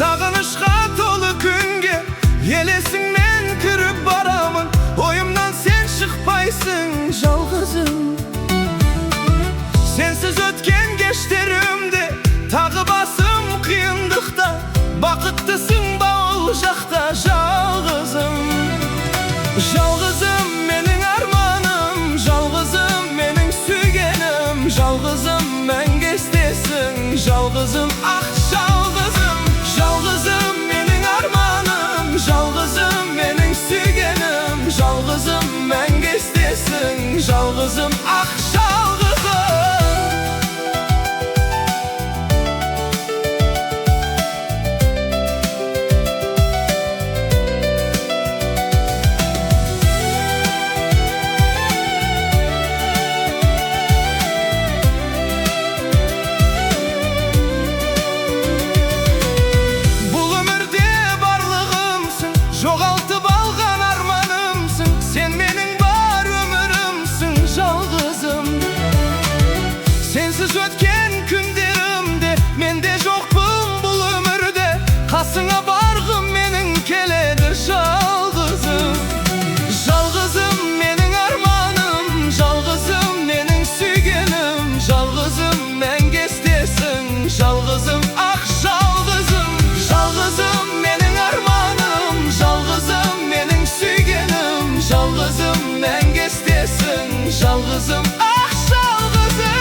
Sağınışqa tolu günge Elesinden kırıp baramın Oyumdan sen çıkpaysın жалғызым. Sensiz ötken geçlerimde Tağı basım kıyındıkta Bakıttısın bağıl жақта жалғызым. Жалғызым менің арманым, жалғызым менің сүйгенім, жалғызым мәңгі естесің, жалғызым ақ жалғызым. Жалғызым менің арманым, жалғызым менің сүйгенім, жалғызым мәңгі естесің, жалғызым ақ жалғызым. Жоғалтып алған арманымсың, сен менің бар өмірімсің, жалғызым. Сенсіз өткен күндерімде менде жоқпын бұл өмірде, қасыңа барғым менің келеді жалғызым. Жалғызым менің арманым, жалғызым менің сүйгенім, жалғызым мәңгі естесің, жалғызым ақ жалғызым. Жалғызым менің арманым, жалғызым менің сүйгенім, жалғызым мәңгі естесің, жалғызым ақ жалғызым.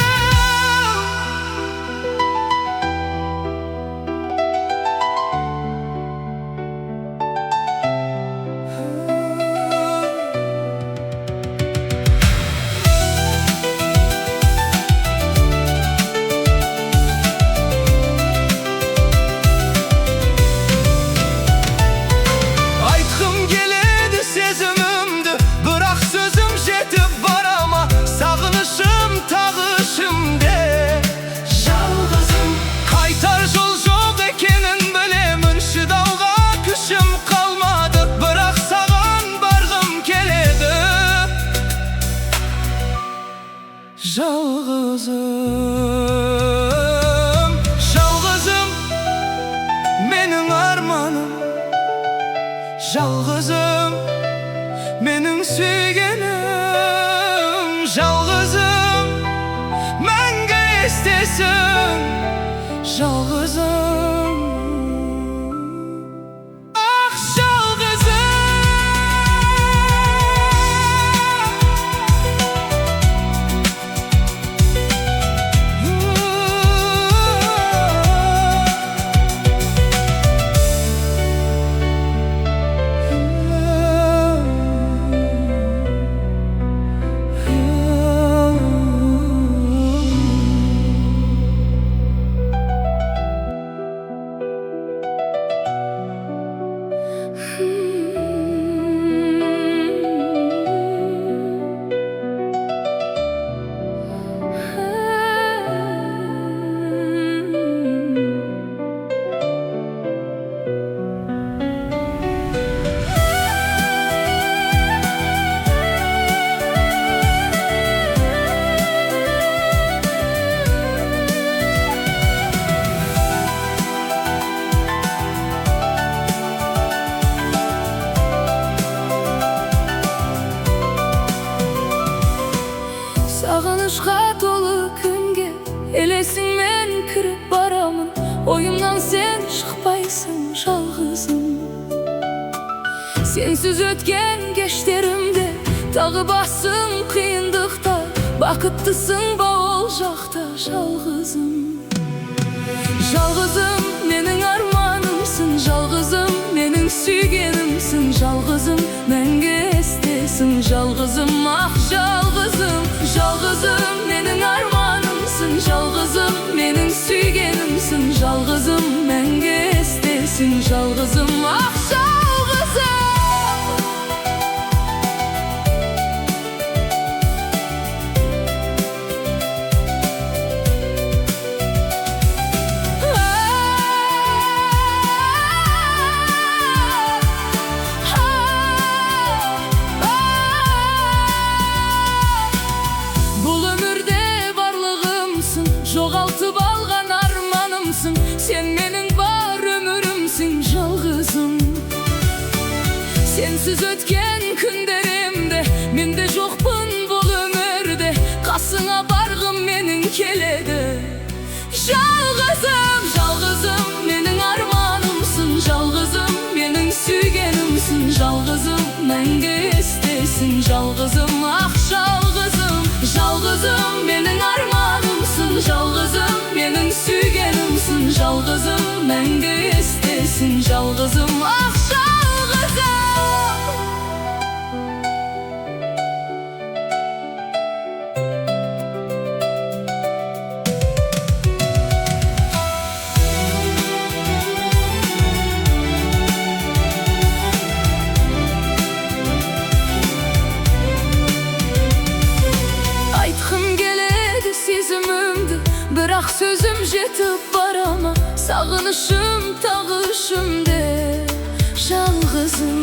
Айтқым келеді сезімімді, бірақ сөзім жетіп барама, сағынышым тағы ішімде, жалғызым. Қайтар жол жоқ екенін білемін, шыдауға күшім қалмады, бірақ саған барғым келеді, жалғызым. Жалғызым менің арманым, жалғызым менің сүйгенім, жалғызым мәңгі естесің, жалғызым ақ жалғызым. Sağınışqa толы күнге Елесіңмен кіріп барамын, ойымнан сен шықпайсың, жалғызым. Сенсіз өткен кештерімде тағы басым қиындықта, бақыттысың ба ол жақта, жалғызым. Жалғызым менің арманымсың, жалғызым менің сүйгенімсің, жалғызым мәңгі естесің, жалғызым ақ жалғызым. Жалғызым менің арманымсың, жалғызым менің сүйгенімсің, жалғызым мәңгі естесің, жалғызым ақ жалғызым. Жоғалтып алған арманымсың, сен менің бар өмірімсің. sensiz ötken günlerimde, mende jokpun bol ömürde, kasına bargım menin kelede. Жалғызым, жалғызым, менің арманымсың, жалғызым, менің сүйгенімсің, жалғызым, мәңгі естесің, жалғызым, ақ жалғызым. Жалғызым, менің арманымсың, жалғызым, менің сүйгенімсің, жалғызым, мәңгі естесің, жалғызым, ақ жалғызым. Бірақ сөзім жетіп барама, сағынышым тағышымде. Жалғызым,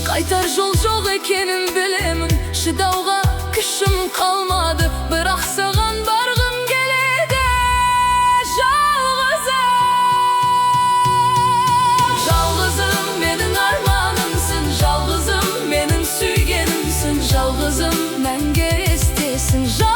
қайтар жол жоқ екенін білемін, шыдауға күшім қалмады, бірақ саған барғым келеді. Жалғызым, жалғызым, менің арманымсың, жалғызым, менің сүйгенімсің, жалғызым, мәңгі естесің, жалғызым.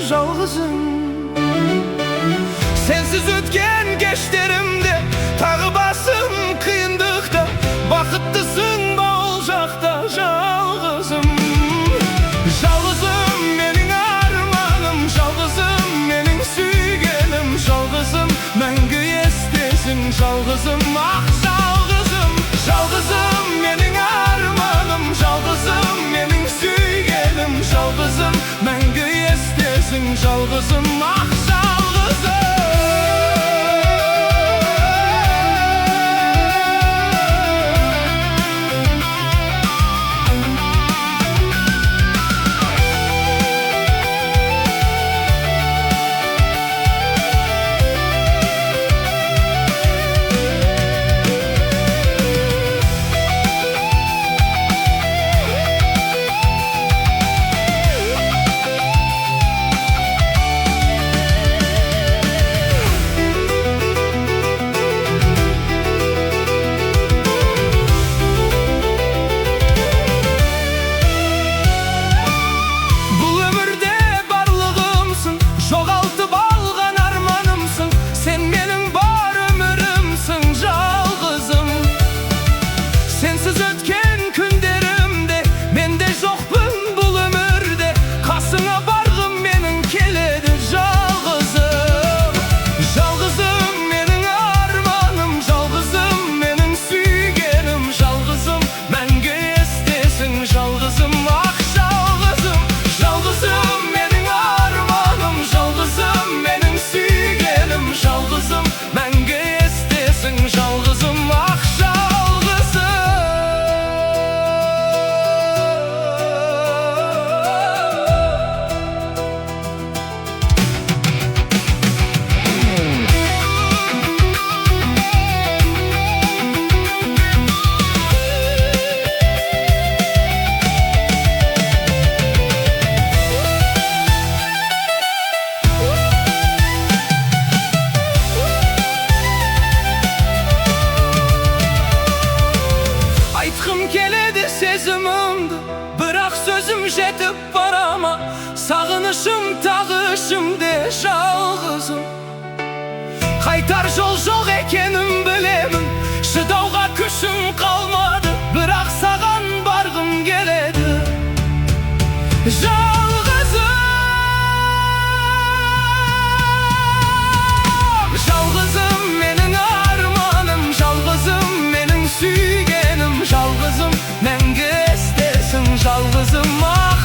Жалғызым, sensiz ötken geçlerimde, tağı basım kıyındıkta, bakıttısın bol жақта. Жалғызым, жалғызым, менің арманым, жалғызым, менің сүйгенім, жалғызым, мәңгі естесің, жалғызым, ақ жалғызым. Жалғызым, менің арманым, жалғызым, менің сүйгенім, жалғызым, мәңгі естесің, жалғызым, ақ жалғызым. Özüm jetip barama, sağınışım tağışımde жалғызым. Qaytar жол жоқ екенін білемін, шыдауға күшім қалмады, бірақ саған барғым келеді. Жалғызым менің арманым, жалғызым менің сүйгенім, жалғызым мәңгі естесің, жалғызым ақ.